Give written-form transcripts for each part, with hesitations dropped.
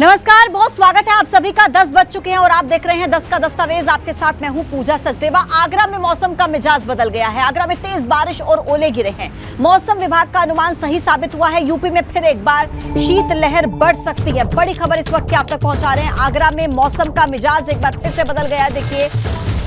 नमस्कार, बहुत स्वागत है आप सभी का। 10 बज चुके हैं और आप देख रहे हैं 10 का दस्तावेज। आपके साथ मैं हूं पूजा सचदेवा। आगरा में मौसम का मिजाज बदल गया है। आगरा में तेज बारिश और ओले गिरे हैं। मौसम विभाग का अनुमान सही साबित हुआ है। यूपी में फिर एक बार शीतलहर बढ़ सकती है। बड़ी खबर इस वक्त आप तक पहुंचा रहे हैं। आगरा में मौसम का मिजाज एक बार फिर से बदल गया है। देखिए,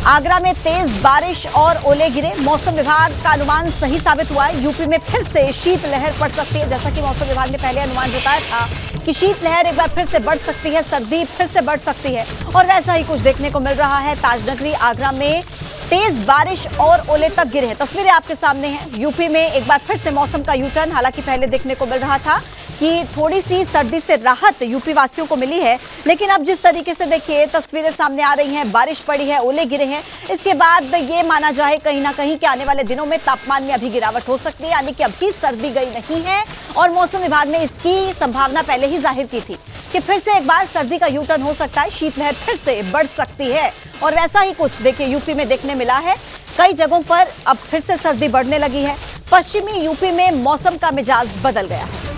आगरा में तेज बारिश और ओले गिरे। मौसम विभाग का अनुमान सही साबित हुआ है। यूपी में फिर से शीतलहर पड़ सकती है। जैसा कि मौसम विभाग ने पहले अनुमान जताया था कि शीतलहर एक बार फिर से बढ़ सकती है, सर्दी फिर से बढ़ सकती है, और वैसा ही कुछ देखने को मिल रहा है। ताजनगरी आगरा में तेज बारिश और ओले तक गिरे हैं। तस्वीरें आपके सामने हैं। यूपी में एक बार फिर से मौसम का यू टर्न। हालांकि पहले देखने को मिल रहा था कि थोड़ी सी सर्दी से राहत यूपी वासियों को मिली है, लेकिन अब जिस तरीके से देखिए तस्वीरें सामने आ रही हैं, बारिश पड़ी है, ओले गिरे हैं, इसके बाद ये माना जाए कहीं ना कहीं कि आने वाले दिनों में तापमान में अभी गिरावट हो सकती है, यानी कि अभी सर्दी गई नहीं है। और मौसम विभाग ने इसकी संभावना पहले ही जाहिर की थी कि फिर से एक बार सर्दी का यू टर्न हो सकता है, शीतलहर फिर से बढ़ सकती है। और वैसा ही कुछ देखिए यूपी में देखने मिला है। कई जगहों पर अब फिर से सर्दी बढ़ने लगी है। पश्चिमी यूपी में मौसम का मिजाज बदल गया है।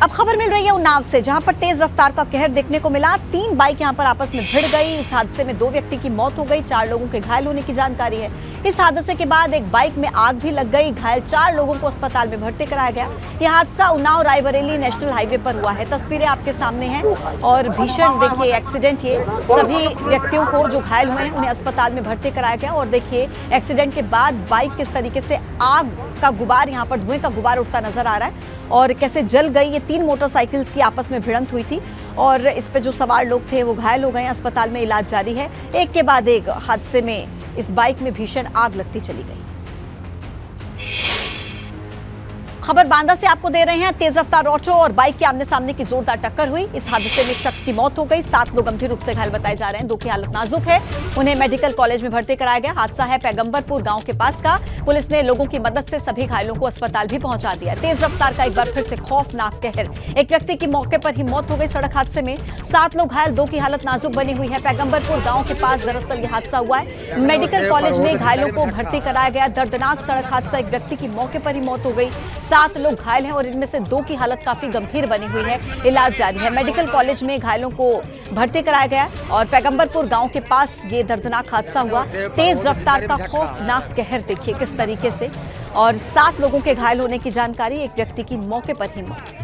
अब खबर मिल रही है उन्नाव से, जहां पर तेज रफ्तार का कहर देखने को मिला। 3 बाइक यहां पर आपस में भिड़ गई। इस हादसे में 2 व्यक्ति की मौत हो गई, 4 लोगों के घायल होने की जानकारी है। इस हादसे के बाद एक बाइक में आग भी लग गई। घायल 4 लोगों को अस्पताल में भर्ती कराया गया। यह हादसा उन्नाव रायबरेली नेशनल हाईवे पर हुआ है। तस्वीरें आपके सामने हैं और भीषण देखिए एक्सीडेंट। ये सभी व्यक्तियों को जो घायल हुए हैं उन्हें अस्पताल में भर्ती कराया गया। और देखिए एक्सीडेंट के बाद बाइक किस तरीके से आग का गुबार, यहाँ पर धुएं का गुबार उठता नजर आ रहा है और कैसे जल गई। ये 3 मोटरसाइकिल्स की आपस में भिड़ंत हुई थी और इस पे जो सवार लोग थे वो घायल हो गए। अस्पताल में इलाज जारी है। एक के बाद एक हादसे में इस बाइक में भीषण आग लगती चली गई। खबर बांदा से आपको दे रहे हैं। तेज रफ्तार ऑटो और बाइक के आमने सामने की जोरदार टक्कर हुई। इस हादसे में एक शख्स की मौत हो गई। 7 लोग गंभीर रूप से घायल बताए जा रहे हैं। 2 की हालत नाजुक है, उन्हें मेडिकल कॉलेज में भर्ती कराया गया। हादसा है पैगंबरपुर गांव के पास का। पुलिस ने लोगों की मदद से सभी घायलों को अस्पताल भी पहुंचा दिया। तेज रफ्तार का एक बार फिर से खौफनाक कहर। एक व्यक्ति की मौके पर ही मौत हो गई सड़क हादसे में। 7 लोग घायल, 2 की हालत नाजुक बनी हुई है। पैगंबरपुर गांव के पास दरअसल ये हादसा हुआ है। मेडिकल कॉलेज में घायलों को भर्ती कराया गया। दर्दनाक सड़क हादसा, एक व्यक्ति की मौके पर ही मौत हो गई। 7 लोग घायल हैं और इनमें से 2 की हालत काफी गंभीर बनी हुई है। इलाज जारी है। मेडिकल कॉलेज में घायलों को भर्ती कराया गया और पैगंबरपुर गांव के पास ये दर्दनाक हादसा हुआ। तेज रफ्तार का खौफनाक कहर देखिए किस तरीके से, और 7 लोगों के घायल होने की जानकारी। एक व्यक्ति की मौके पर ही मौत।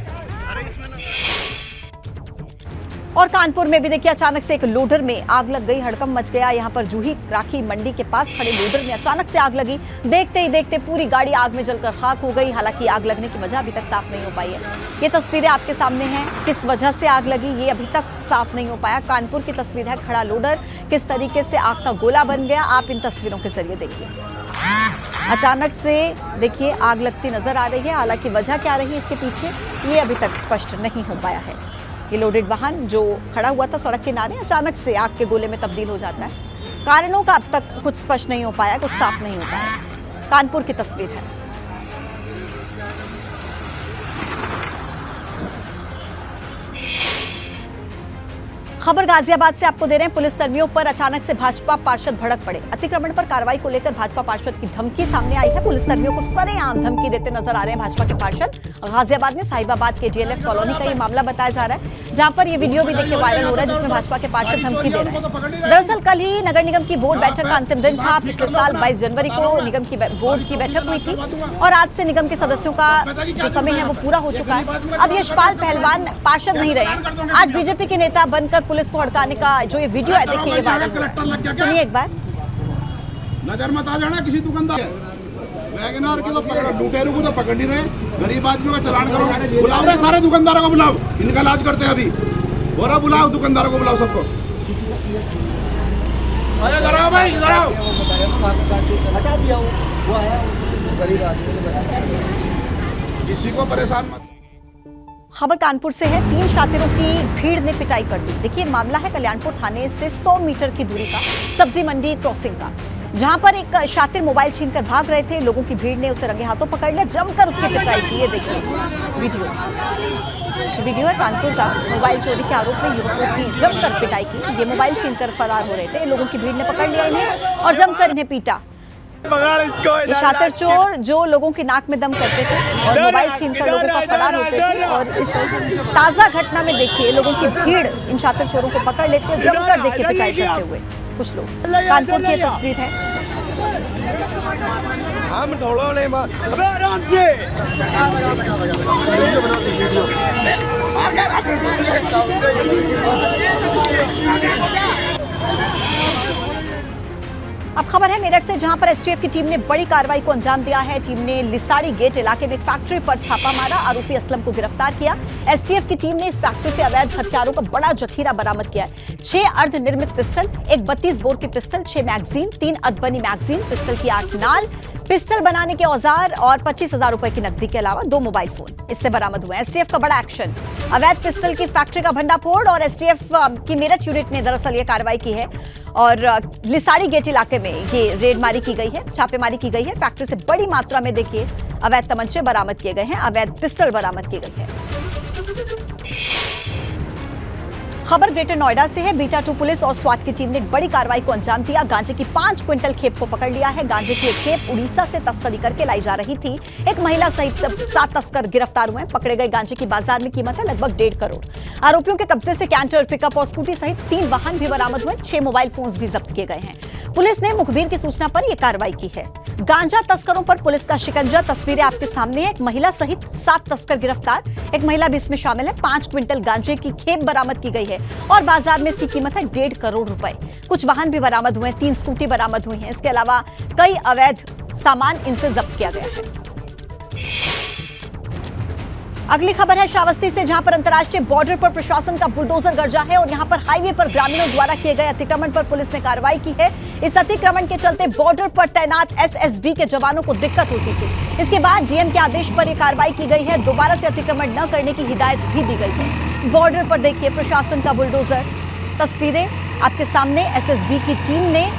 और कानपुर में भी देखिए अचानक से एक लोडर में आग लग गई। हड़कंप मच गया। यहां पर जूही राखी मंडी के पास खड़े लोडर में अचानक से आग लगी। देखते ही देखते पूरी गाड़ी आग में जलकर खाक हो गई। हालांकि आग लगने की वजह अभी तक साफ नहीं हो पाई है। ये तस्वीरें आपके सामने हैं। किस वजह से आग लगी ये अभी तक साफ नहीं हो पाया। कानपुर की तस्वीर है। खड़ा लोडर किस तरीके से आग का गोला बन गया, आप इन तस्वीरों के जरिए देखिए। अचानक से देखिए आग लगती नजर आ रही है। हालांकि वजह क्या रही इसके पीछे ये अभी तक स्पष्ट नहीं हो पाया है। ये लोडेड वाहन जो खड़ा हुआ था सड़क किनारे, अचानक से आग के गोले में तब्दील हो जाता है। कारणों का अब तक कुछ स्पष्ट नहीं हो पाया, कुछ साफ नहीं हो पाया। कानपुर की तस्वीर है। खबर गाजियाबाद से आपको दे रहे हैं। पुलिसकर्मियों पर अचानक से भाजपा पार्षद भड़क पड़े। अतिक्रमण पर कार्रवाई को लेकर भाजपा पार्षद की धमकी सामने आई है। पुलिसकर्मियों को सरेआम धमकी देते नजर आ रहे हैं भाजपा के पार्षद। गाजियाबाद में साहिबाबाद के डीएलएफ कॉलोनी का ये मामला बताया जा रहा है, जहां पर ये वीडियो भी देखिए वायरल हो रहा है, जिसमें भाजपा के पार्षद धमकी दे रहे हैं। दरअसल कल ही नगर निगम की बोर्ड बैठक का अंतिम दिन था। पिछले साल 22 जनवरी को निगम की बोर्ड की बैठक हुई थी और आज से निगम के सदस्यों का जो समय है वो पूरा हो चुका है। अब यशपाल पहलवान पार्षद नहीं रहे। आज बीजेपी के नेता बनकर पुलिस को हड़काने का जो ये वीडियो है देखिए ये वायरल हो रहा है। सुनिए एक बार। नजर मत आ जाना किसी दुकानदार वैगनआर की, तो लुटेरों को तो पकड़ नहीं रहे, गरीब आदमियों का चलान करो। बुलाओ रहे सारे दुकानदारों को, बुलाओ, इनका इलाज करते हैं अभी। और बुलाओ दुकानदारों को, बुलाओ सबको। अरे इधर आओ भाई, इधर आओ। हटा दिया वो है गरीब आदमी, किसी को परेशान मत। खबर कानपुर से है। 3 शातिरों की भीड़ ने पिटाई कर दी। देखिए मामला है कल्याणपुर थाने से 100 मीटर की दूरी का सब्जी मंडी क्रॉसिंग का, जहां पर एक शातिर मोबाइल छीनकर भाग रहे थे। लोगों की भीड़ ने उसे रंगे हाथों पकड़ लिया, जमकर उसकी पिटाई की। ये देखिए वीडियो है कानपुर का। मोबाइल चोरी के आरोप में युवकों की जमकर पिटाई की। ये मोबाइल छीनकर फरार हो रहे थे। लोगों की भीड़ ने पकड़ लिया इन्हें और जमकर इन्हें पीटा। ये शातिर चोर जो लोगों की नाक में दम करते थे और मोबाइल छीनकर लोगों का फरार होते थे, और इस ताजा घटना में देखिए लोगों की भीड़ इन शातिर चोरों को पकड़ लेती है, जमकर देखिए पिटाई करते हुए कुछ लोग। कानपुर की तस्वीर है। आराम से अब खबर है मेरठ से, जहां पर एसटीएफ की टीम ने बड़ी कार्रवाई को अंजाम दिया है। टीम ने लिसाड़ी गेट इलाके में एक फैक्ट्री पर छापा मारा, आरोपी असलम को गिरफ्तार किया। एसटीएफ की टीम ने इस फैक्ट्री से अवैध हथियारों का बड़ा जखीरा बरामद किया है। 6 अर्धनिर्मित पिस्टल, एक 32 बोर की पिस्टल, 6 मैगजीन, 3 अधबनी मैगजीन, पिस्टल की 8 नाल, पिस्टल बनाने के औजार और 25,000 रुपए की नकदी के अलावा 2 मोबाइल फोन इससे बरामद हुए। एसटीएफ का बड़ा एक्शन, अवैध पिस्टल की फैक्ट्री का भंडाफोड़, और एसटीएफ की मेरठ यूनिट ने दरअसल ये कार्रवाई की है और लिसाड़ी गेट इलाके में ये रेडमारी की गई है, छापेमारी की गई है। फैक्ट्री से बड़ी मात्रा में देखिए अवैध तमंचे बरामद किए गए हैं, अवैध पिस्टल बरामद की गई है। खबर ग्रेटर नोएडा से है। बीटा 2 पुलिस और स्वाट की टीम ने एक बड़ी कार्रवाई को अंजाम दिया। गांजे की 5 क्विंटल खेप को पकड़ लिया है। गांजे की एक खेप उड़ीसा से तस्करी करके लाई जा रही थी। एक महिला सहित 7 तस्कर गिरफ्तार हुए। पकड़े गए गांजे की बाजार में कीमत है लगभग 1.5 करोड़। आरोपियों के कब्जे से कैंटर, पिकअप और स्कूटी सहित 3 वाहन भी बरामद हुए। 6 मोबाइल फोन्स भी जब्त किए गए हैं। पुलिस ने मुखबिर की सूचना पर यह कार्रवाई की है। गांजा तस्करों पर पुलिस का शिकंजा, तस्वीरें आपके सामने है। एक महिला सहित 7 तस्कर गिरफ्तार, एक महिला भी इसमें शामिल है। 5 क्विंटल गांजे की खेप बरामद की गई है और बाजार में इसकी कीमत है 1.5 करोड़ रुपए। कुछ वाहन भी बरामद हुए, 3 स्कूटी बरामद हुई हैं। इसके अलावा कई अवैध सामान इनसे जब्त किया गया है। अगली खबर है श्रावस्ती से, जहां पर अंतर्राष्ट्रीय बॉर्डर पर प्रशासन का बुलडोजर गरजा है और यहां पर हाईवे पर ग्रामीणों द्वारा किए गए अतिक्रमण पर पुलिस ने कार्रवाई की है। इस अतिक्रमण के चलते बॉर्डर पर तैनात एसएसबी के जवानों को दिक्कत होती थी। इसके बाद डीएम के आदेश पर यह कार्रवाई की गई है। दोबारा से अतिक्रमण न करने की हिदायत भी दी गई है। बॉर्डर पर देखिए प्रशासन का बुलडोजर, तस्वीरें आपके सामने। एसएसबी की टीम ने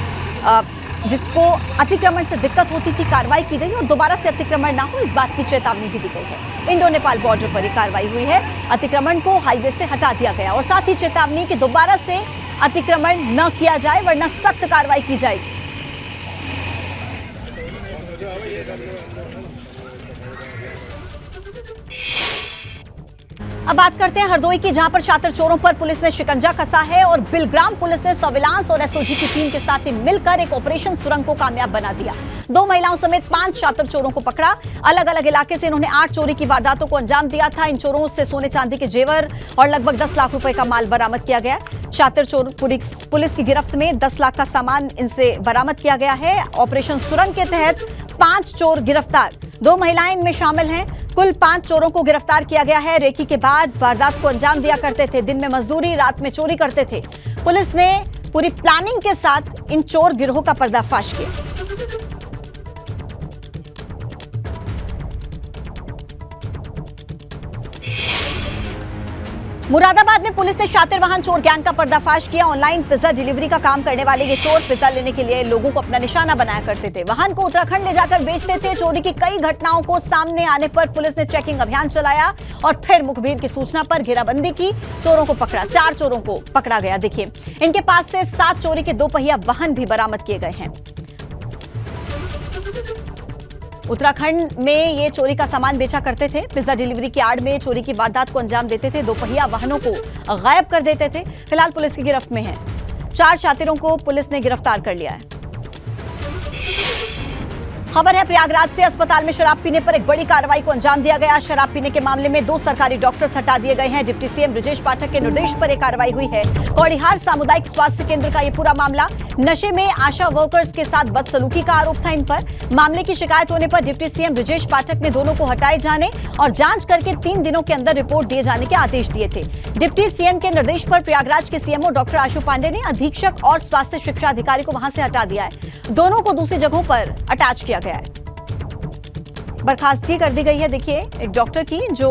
जिसको अतिक्रमण से दिक्कत होती थी कार्रवाई की गई और दोबारा से अतिक्रमण ना हो इस बात की चेतावनी भी दी गई है। इंडो नेपाल बॉर्डर पर ही कार्रवाई हुई है। अतिक्रमण को हाईवे से हटा दिया गया और साथ ही चेतावनी कि दोबारा से अतिक्रमण न किया जाए वरना सख्त कार्रवाई की जाएगी। अब बात करते हैं हरदोई की, जहां पर शातिर चोरों पर पुलिस ने शिकंजा कसा है और बिलग्राम पुलिस ने सर्विलांस और एसओजी की टीम के साथ ही मिलकर एक ऑपरेशन सुरंग को कामयाब बना दिया। 2 महिलाओं समेत 5 शातिर चोरों को पकड़ा। अलग अलग इलाके से इन्होंने 8 चोरी की वारदातों को अंजाम दिया था। इन चोरों से सोने चांदी के जेवर और लगभग 10 लाख रुपए का माल बरामद किया गया। शातिर चोर पुलिस की गिरफ्त में 10 लाख का सामान इनसे बरामद किया गया है। ऑपरेशन सुरंग के तहत 5 चोर गिरफ्तार, 2 महिलाएं इनमें शामिल हैं। कुल 5 चोरों को गिरफ्तार किया गया है। रेकी के बाद वारदात को अंजाम दिया करते थे, दिन में मजदूरी, रात में चोरी करते थे। पुलिस ने पूरी प्लानिंग के साथ इन चोर गिरोह का पर्दाफाश किया। मुरादाबाद में पुलिस ने शातिर वाहन चोर गैंग का पर्दाफाश किया। ऑनलाइन पिज्जा डिलीवरी का काम करने वाले ये चोर पिज्जा लेने के लिए लोगों को अपना निशाना बनाया करते थे। वाहन को उत्तराखंड ले जाकर बेचते थे। चोरी की कई घटनाओं को सामने आने पर पुलिस ने चेकिंग अभियान चलाया और फिर मुखबिर की सूचना पर घेराबंदी की। चोरों को पकड़ा, 4 चोरों को पकड़ा गया। देखिए इनके पास से 7 चोरी के 2 पहिया वाहन भी बरामद किए गए हैं। उत्तराखंड में ये चोरी का सामान बेचा करते थे। पिज्जा डिलीवरी की आड़ में चोरी की वारदात को अंजाम देते थे। 2 पहिया वाहनों को गायब कर देते थे। फिलहाल पुलिस की गिरफ्त में है। 4 शातिरों को पुलिस ने गिरफ्तार कर लिया है। खबर है प्रयागराज से, अस्पताल में शराब पीने पर एक बड़ी कार्रवाई को अंजाम दिया गया। शराब पीने के मामले में 2 सरकारी डॉक्टर्स हटा दिए गए हैं। डिप्टी सीएम ब्रजेश पाठक के निर्देश पर यह कार्रवाई हुई है। कौड़िहार सामुदायिक स्वास्थ्य केंद्र का यह पूरा मामला। नशे में आशा वर्कर्स के साथ बदसलूकी का आरोप था इन पर। मामले की शिकायत होने पर डिप्टी सीएम ब्रजेश पाठक ने दोनों को हटाए जाने और जांच करके 3 दिनों के अंदर रिपोर्ट दिए जाने के आदेश दिए थे। डिप्टी सीएम के निर्देश पर प्रयागराज के सीएमओ डॉक्टर आशु पांडे ने अधीक्षक और स्वास्थ्य शिक्षा अधिकारी को वहां से हटा दिया है। दोनों को दूसरी जगहों पर अटैच किया गया है। बर्खास्तगी कर दी गई है। देखिए एक डॉक्टर की जो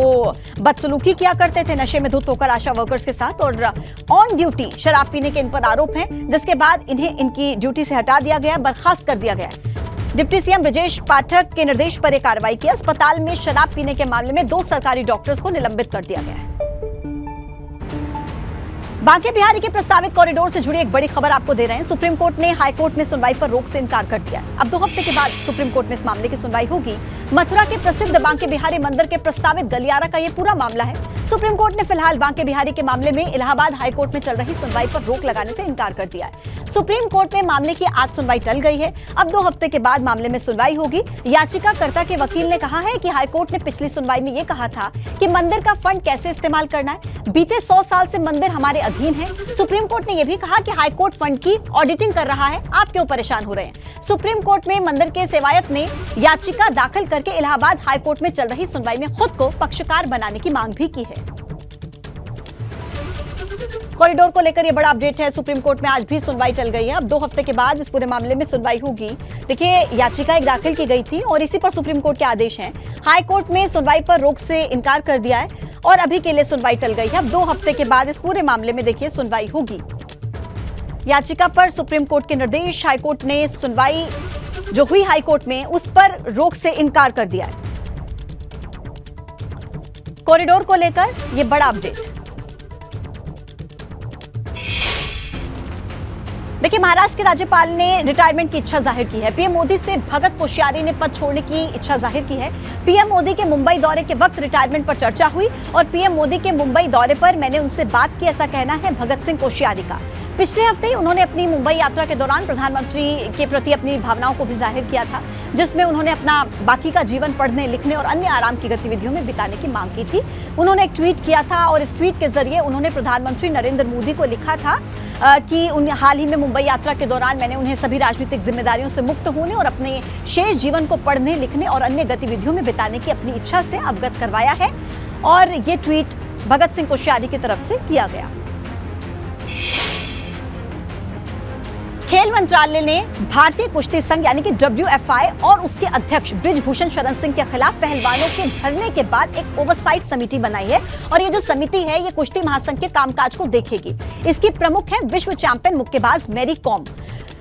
बदसलूकी किया करते थे नशे में धुत होकर आशा वर्कर्स के साथ और ऑन ड्यूटी शराब पीने के इन पर आरोप हैं, जिसके बाद इन्हें इनकी ड्यूटी से हटा दिया गया, बर्खास्त कर दिया गया। डिप्टी सीएम ब्रजेश पाठक के निर्देश पर यह कार्रवाई की। अस्पताल में शराब पीने के मामले में 2 सरकारी डॉक्टर्स को निलंबित कर दिया गया है। बांके बिहारी के प्रस्तावित कॉरिडोर से जुड़ी एक बड़ी खबर आपको दे रहे हैं। सुप्रीम कोर्ट ने हाई कोर्ट में सुनवाई पर रोक से इनकार कर दिया। अब 2 हफ्ते के बाद सुप्रीम कोर्ट में इस मामले की सुनवाई होगी। मथुरा के प्रसिद्ध बांके बिहारी मंदिर के प्रस्तावित गलियारा का ये पूरा मामला है। सुप्रीम कोर्ट ने फिलहाल बांके बिहारी के मामले में इलाहाबाद हाई कोर्ट में चल रही सुनवाई पर रोक लगाने से इनकार कर दिया है। सुप्रीम कोर्ट में मामले की आज सुनवाई टल गई है। अब 2 हफ्ते के बाद मामले में सुनवाई होगी। याचिकाकर्ता के वकील ने कहा है कि हाईकोर्ट ने पिछली सुनवाई में यह कहा था कि मंदिर का फंड कैसे इस्तेमाल करना है। बीते 100 साल से मंदिर हमारे अधीन है। सुप्रीम कोर्ट ने यह भी कहा कि हाईकोर्ट फंड की ऑडिटिंग कर रहा है, आप क्यों परेशान हो रहे हैं। सुप्रीम कोर्ट में मंदिर के सेवायत ने याचिका दाखिल करके इलाहाबाद हाईकोर्ट में चल रही सुनवाई में खुद को पक्षकार बनाने की मांग भी की है। कॉरिडोर को लेकर यह बड़ा अपडेट है। सुप्रीम कोर्ट में आज भी सुनवाई टल गई है। अब 2 हफ्ते के बाद इस पूरे मामले में सुनवाई होगी। देखिए, याचिका एक दाखिल की गई थी और इसी पर सुप्रीम कोर्ट के आदेश हैं। हाई कोर्ट में सुनवाई पर रोक से इनकार कर दिया है और अभी के लिए सुनवाई टल गई है। अब 2 हफ्ते के बाद इस पूरे मामले में देखिए सुनवाई होगी। याचिका पर सुप्रीम कोर्ट के निर्देश, हाईकोर्ट ने सुनवाई जो हुई हाईकोर्ट में उस पर रोक से इनकार कर दिया है। कॉरिडोर को लेकर यह बड़ा अपडेट। देखिए, महाराष्ट्र के राज्यपाल ने रिटायरमेंट की इच्छा जाहिर की है। पीएम मोदी से भगत कोश्यारी ने पद छोड़ने की इच्छा जाहिर की है। पीएम मोदी के मुंबई दौरे के वक्त रिटायरमेंट पर चर्चा हुई और पीएम मोदी के मुंबई दौरे पर मैंने उनसे बात की, ऐसा कहना है भगत सिंह कोश्यारी का। पिछले हफ्ते ही उन्होंने अपनी मुंबई यात्रा के दौरान प्रधानमंत्री के प्रति अपनी भावनाओं को भी जाहिर किया था, जिसमें उन्होंने अपना बाकी का जीवन पढ़ने, लिखने और अन्य आराम की गतिविधियों में बिताने की मांग की थी। उन्होंने एक ट्वीट किया था और इस ट्वीट के जरिए उन्होंने प्रधानमंत्री नरेंद्र मोदी को लिखा था कि हाल ही में मुंबई यात्रा के दौरान मैंने उन्हें सभी राजनीतिक जिम्मेदारियों से मुक्त होने और अपने शेष जीवन को पढ़ने, लिखने और अन्य गतिविधियों में बिताने की अपनी इच्छा से अवगत करवाया है। और ये ट्वीट भगत सिंह कोश्यारी की तरफ से किया गया। खेल मंत्रालय ने भारतीय कुश्ती संघ यानी कि WFI और उसके अध्यक्ष बृजभूषण शरण सिंह के खिलाफ पहलवानों के धरने के बाद एक ओवरसाइट समिति बनाई है और ये जो समिति है ये कुश्ती महासंघ के कामकाज को देखेगी। इसकी प्रमुख है विश्व चैंपियन मुक्केबाज मैरी कॉम।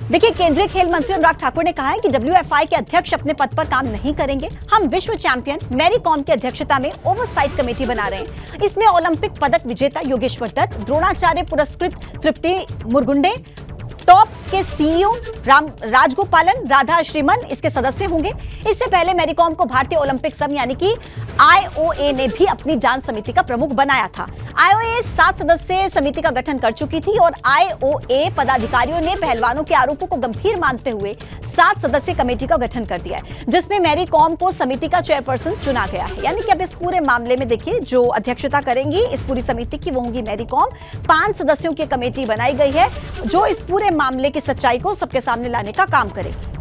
देखिए, केंद्रीय खेल मंत्री अनुराग ठाकुर ने कहा है कि WFI के अध्यक्ष अपने पद पर काम नहीं करेंगे। हम विश्व चैंपियन मैरी कॉम की अध्यक्षता में ओवरसाइट कमेटी बना रहे हैं। इसमें ओलंपिक पदक विजेता योगेश्वर दत्त, द्रोणाचार्य पुरस्कृत तृप्ति मुरगुंडे, टॉप्स के CEO राजगोपालन राधा श्रीमन इसके सदस्य होंगे। इससे पहले मैरी कॉम को भारतीय ओलंपिक संघ यानी कि IOA ने भी अपनी जांच समिति का प्रमुख बनाया था। IOA 7 सदस्यीय समिति का गठन कर चुकी थी और IOA पदाधिकारियों ने पहलवानों के आरोपों को गंभीर मानते हुए 7 सदस्यीय कमेटी का गठन कर दिया है, जिसमें मैरी कॉम को समिति का चेयरपर्सन चुना गया है। यानी कि अब इस पूरे मामले में देखिए जो अध्यक्षता करेंगी इस पूरी समिति की वो होंगी मैरी कॉम। 5 सदस्यों की कमेटी बनाई गई है जो इस पूरे मामले की सच्चाई को सबके सामने लाने का काम करेगी।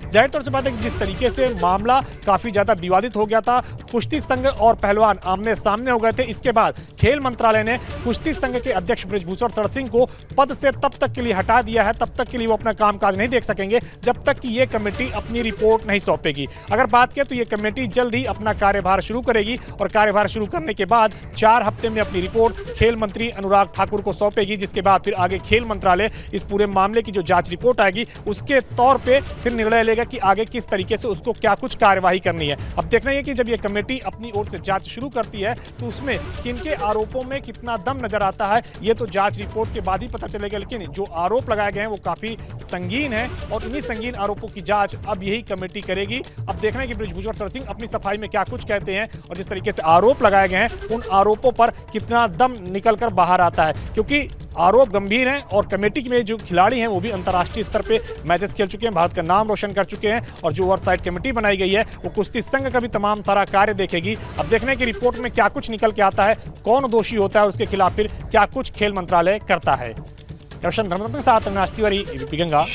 जाहिर तौर से बात है कि जिस तरीके से मामला काफी ज्यादा विवादित हो गया था, कुश्ती संघ और पहलवान आमने सामने हो गए थे, इसके बाद खेल मंत्रालय ने कुश्ती संघ के अध्यक्ष बृजभूषण शरण सिंह को पद से तब तक के लिए हटा दिया है। तब तक के लिए वो अपना कामकाज नहीं देख सकेंगे जब तक कि ये कमेटी अपनी रिपोर्ट नहीं सौंपेगी। अगर बात करें तो ये कमेटी जल्द ही अपना कार्यभार शुरू करेगी और कार्यभार शुरू करने के बाद 4 हफ्ते में अपनी रिपोर्ट खेल मंत्री अनुराग ठाकुर को सौंपेगी, जिसके बाद फिर आगे खेल मंत्रालय इस पूरे मामले की जो जांच रिपोर्ट आएगी उसके तौर पे फिर निर्णय लेगा कि आगे किस तरीके से उसको क्या कुछ कार्यवाही करनी है। अब देखना है कि जब ये कमेटी अपनी ओर से जांच शुरू करती है तो उसमें किनके आरोपों में कितना दम नजर आता है ये तो जांच रिपोर्ट के बाद ही पता चलेगा। लेकिन जो आरोप लगाए गए हैं वो काफी संगीन है और इन्हीं संगीन आरोपों की जांच अब यही कमेटी करेगी। अब देखना है कि बृजभूषण शरण सिंह अपनी सफाई में क्या कुछ कहते हैं और जिस तरीके से आरोप लगाए गए हैं उन आरोपों पर कितना दम निकलकर बाहर आता है, क्योंकि आरोप गंभीर हैं और कमेटी में जो खिलाड़ी हैं वो भी अंतर्राष्ट्रीय स्तर पे मैचेस खेल चुके हैं, भारत का नाम रोशन कर चुके हैं और जो ओवरसाइट कमेटी बनाई गई है वो कुश्ती संघ का भी तमाम सारा कार्य देखेगी। अब देखने की रिपोर्ट में क्या कुछ निकल के आता है, कौन दोषी होता है, उसके खिलाफ फिर क्या कुछ खेल मंत्रालय करता है। रोशन धर्मरत्न के साथ अविनाश तिवारी, ABP गंगा।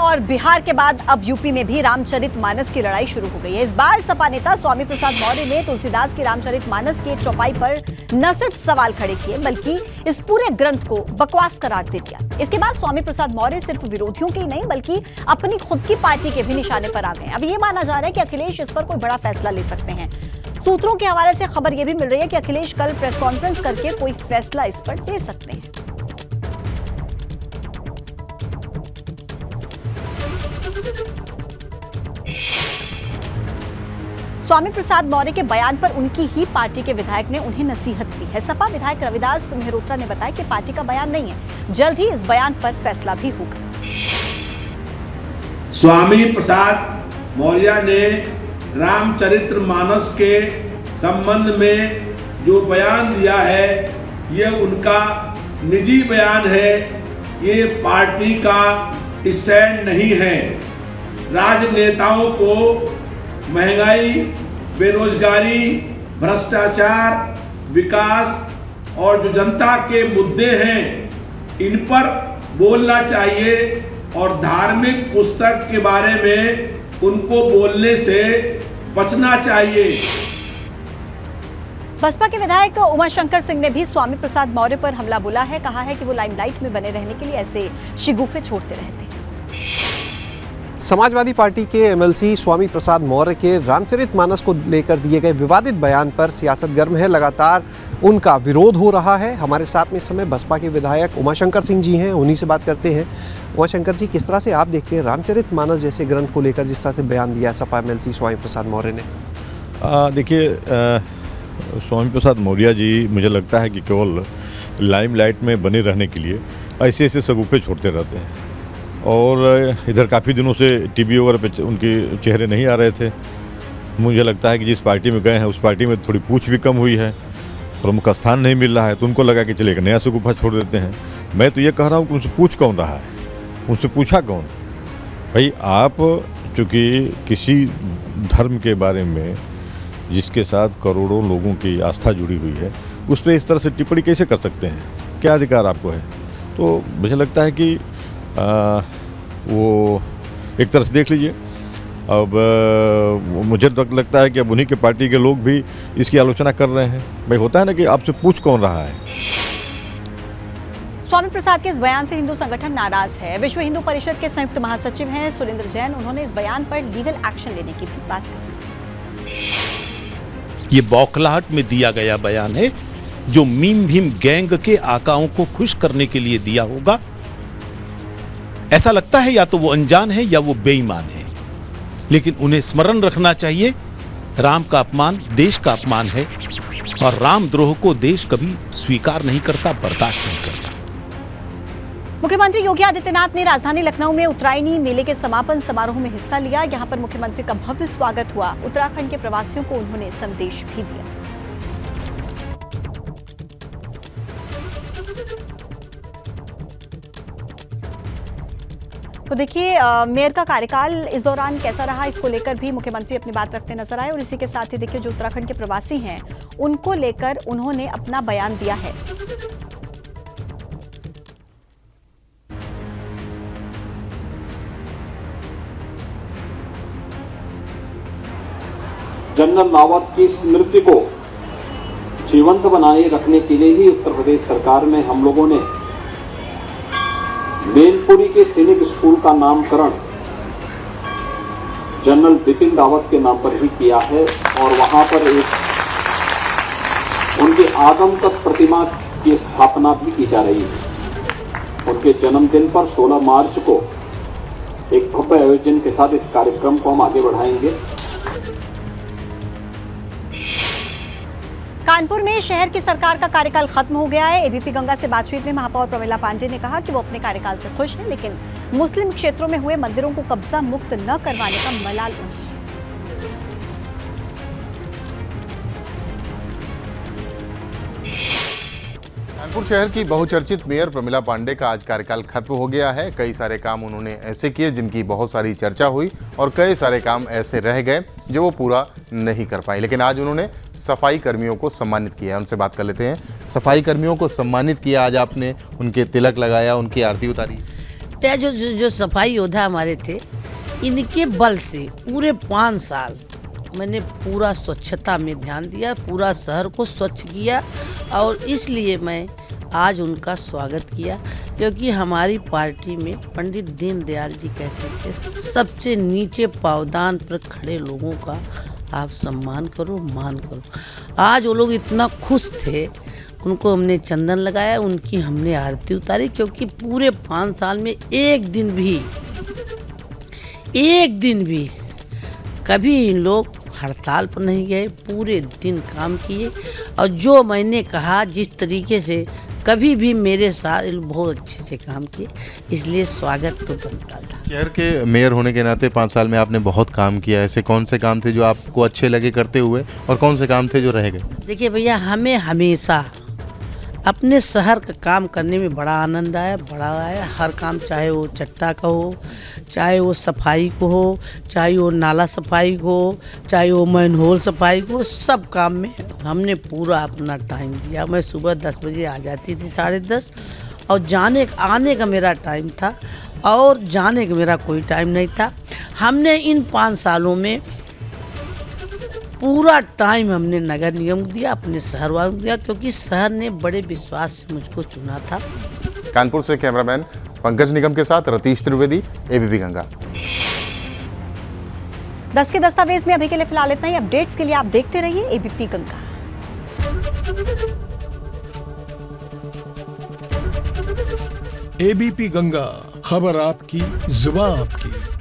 और बिहार के बाद अब यूपी में भी रामचरितमानस की लड़ाई शुरू हो गई है। इस बार सपा नेता स्वामी प्रसाद मौर्य ने तुलसीदास की रामचरितमानस की चौपाई पर न सिर्फ सवाल खड़े किए बल्कि इस पूरे ग्रंथ को बकवास करार दे दिया। इसके बाद स्वामी प्रसाद मौर्य सिर्फ विरोधियों के ही नहीं बल्कि अपनी खुद की पार्टी के भी निशाने पर आ गए। अब ये माना जा रहा है कि अखिलेश इस पर कोई बड़ा फैसला ले सकते हैं। सूत्रों के हवाले से खबर यह भी मिल रही है कि अखिलेश कल प्रेस कॉन्फ्रेंस करके कोई फैसला इस पर ले सकते हैं। स्वामी प्रसाद मौर्य के बयान पर उनकी ही पार्टी के विधायक ने उन्हें नसीहत दी है। सपा विधायक रविदास मेहरोत्रा ने बताया कि पार्टी का बयान नहीं है, जल्द ही इस बयान पर फैसला भी होगा। स्वामी प्रसाद मौर्य ने रामचरितमानस के संबंध में जो बयान दिया है, ये उनका निजी बयान है, ये पार्टी का स्टैंड नहीं है। राजनेताओं को महंगाई, बेरोजगारी, भ्रष्टाचार, विकास और जो जनता के मुद्दे हैं, इन पर बोलना चाहिए और धार्मिक पुस्तक के बारे में उनको बोलने से बचना चाहिए। बसपा के विधायक उमाशंकर सिंह ने भी स्वामी प्रसाद मौर्य पर हमला बोला है। कहा है कि वो लाइमलाइट में बने रहने के लिए ऐसे शिगुफे छोड़ते रहते हैं। समाजवादी पार्टी के एमएलसी स्वामी प्रसाद मौर्य के रामचरितमानस को लेकर दिए गए विवादित बयान पर सियासत गर्म है। लगातार उनका विरोध हो रहा है। हमारे साथ में इस समय बसपा के विधायक उमाशंकर सिंह जी हैं, उन्हीं से बात करते हैं। उमाशंकर जी, किस तरह से आप देखते हैं रामचरितमानस जैसे ग्रंथ को लेकर जिस तरह से बयान दिया सपा एमएलसी स्वामी प्रसाद मौर्य ने? देखिए, स्वामी प्रसाद मौर्य जी, मुझे लगता है कि केवल लाइमलाइट में बने रहने के लिए ऐसे ऐसे सगुफे छोड़ते रहते हैं और इधर काफ़ी दिनों से टीवी वगैरह पे उनके चेहरे नहीं आ रहे थे। मुझे लगता है कि जिस पार्टी में गए हैं उस पार्टी में थोड़ी पूछ भी कम हुई है, प्रमुख स्थान नहीं मिल रहा है, तो उनको लगा कि चले एक नया सगुफा छोड़ देते हैं। मैं तो ये कह रहा हूँ कि उनसे पूछ कौन रहा है, उनसे पूछा कौन? भाई, आप चूँकि किसी धर्म के बारे में जिसके साथ करोड़ों लोगों की आस्था जुड़ी हुई है, उस पर इस तरह से टिप्पणी कैसे कर सकते हैं? क्या अधिकार आपको है? तो मुझे लगता है कि वो एक तरह से देख लीजिए। अब मुझे लगता है कि अब उन्हीं के पार्टी के लोग भी इसकी आलोचना कर रहे हैं। भाई, होता है ना कि आपसे पूछ कौन रहा है। स्वामी प्रसाद के इस बयान से हिंदू संगठन नाराज है। विश्व हिंदू परिषद के संयुक्त महासचिव हैं सुरेंद्र जैन, उन्होंने इस बयान पर लीगल एक्शन लेने की भी बात कही। ये बौखलाहट में दिया गया बयान है जो मीम भीम गैंग के आकाओं को खुश करने के लिए दिया होगा। ऐसा लगता है या तो वो अनजान है या वो बेईमान है, लेकिन उन्हें स्मरण रखना चाहिए राम का अपमान देश का अपमान है और रामद्रोह को देश कभी स्वीकार नहीं करता, बर्दाश्त नहीं करता। मुख्यमंत्री योगी आदित्यनाथ ने राजधानी लखनऊ में उत्तरायणी मेले के समापन समारोह में हिस्सा लिया। यहां पर मुख्यमंत्री का भव्य स्वागत हुआ। उत्तराखंड के प्रवासियों को उन्होंने संदेश भी दिया। तो देखिए, मेयर का कार्यकाल इस दौरान कैसा रहा, इसको लेकर भी मुख्यमंत्री अपनी बात रखते नजर आए। और इसी के साथ ही देखिए, जो उत्तराखंड के प्रवासी हैं उनको लेकर उन्होंने अपना बयान दिया है। जनरल रावत की स्मृति को जीवंत बनाए रखने के लिए ही उत्तर प्रदेश सरकार में हम लोगों ने मैनपुरी के सैनिक स्कूल का नामकरण जनरल बिपिन रावत के नाम पर ही किया है और वहां पर एक उनके आगंतुक प्रतिमा की स्थापना भी की जा रही है। उनके जन्मदिन पर 16 मार्च को एक भव्य आयोजन के साथ इस कार्यक्रम को हम आगे बढ़ाएंगे। कानपुर में शहर की सरकार का कार्यकाल खत्म हो गया है। एबीपी गंगा से बातचीत में महापौर प्रमिला पांडे ने कहा कि वो अपने कार्यकाल से खुश हैं, लेकिन मुस्लिम क्षेत्रों में हुए मंदिरों को कब्जा मुक्त न करवाने का मलाल उन्हें है। कानपुर शहर की बहुचर्चित मेयर प्रमिला पांडे का आज कार्यकाल खत्म हो गया है। कई सारे काम उन्होंने ऐसे किए जिनकी बहुत सारी चर्चा हुई और कई सारे काम ऐसे रह गए जो वो पूरा नहीं कर पाए। लेकिन आज उन्होंने सफाई कर्मियों को सम्मानित किया। उनसे बात कर लेते हैं। सफाई कर्मियों को सम्मानित किया आज आपने, उनके तिलक लगाया, उनकी आरती उतारी। जो सफाई योद्धा हमारे थे, इनके बल से पूरे 5 साल मैंने पूरा स्वच्छता में ध्यान दिया, पूरा शहर को स्वच्छ किया और इसलिए मैं आज उनका स्वागत किया, क्योंकि हमारी पार्टी में पंडित दीनदयाल जी कहते थे सबसे नीचे पावदान पर खड़े लोगों का आप सम्मान करो, मान करो। आज वो लोग इतना खुश थे, उनको हमने चंदन लगाया, उनकी हमने आरती उतारी, क्योंकि पूरे 5 साल में एक दिन भी कभी इन लोग हड़ताल पर नहीं गए, पूरे दिन काम किए और जो मैंने कहा जिस तरीके से कभी भी मेरे साथ बहुत अच्छे से काम किए, इसलिए स्वागत तो बनता था। शहर के मेयर होने के नाते 5 साल में आपने बहुत काम किया। ऐसे कौन से काम थे जो आपको अच्छे लगे करते हुए और कौन से काम थे जो रह गए? देखिए भैया, हमें हमेशा अपने शहर का काम करने में बड़ा आनंद आया, बड़ा आया। हर काम, चाहे वो चट्टा का हो, चाहे वो सफाई को हो, चाहे वो नाला सफाई को हो, चाहे वो मैनहोल सफाई को, सब काम में हमने पूरा अपना टाइम दिया। मैं सुबह 10 बजे आ जाती थी, 10:30, और आने का मेरा टाइम था और जाने का मेरा कोई टाइम नहीं था। हमने इन 5 सालों में पूरा टाइम हमने नगर निगम को दिया, अपने शहर वालों को दिया, क्योंकि शहर ने बड़े विश्वास से मुझको चुना था। कानपुर से कैमरामैन पंकज निगम के साथ रतीश त्रिवेदी, एबीपी गंगा। 10 के दस्तावेज में अभी के लिए फिलहाल इतना ही। अपडेट्स के लिए आप देखते रहिए एबीपी गंगा। एबीपी गंगा, खबर आपकी, जुबान आपकी।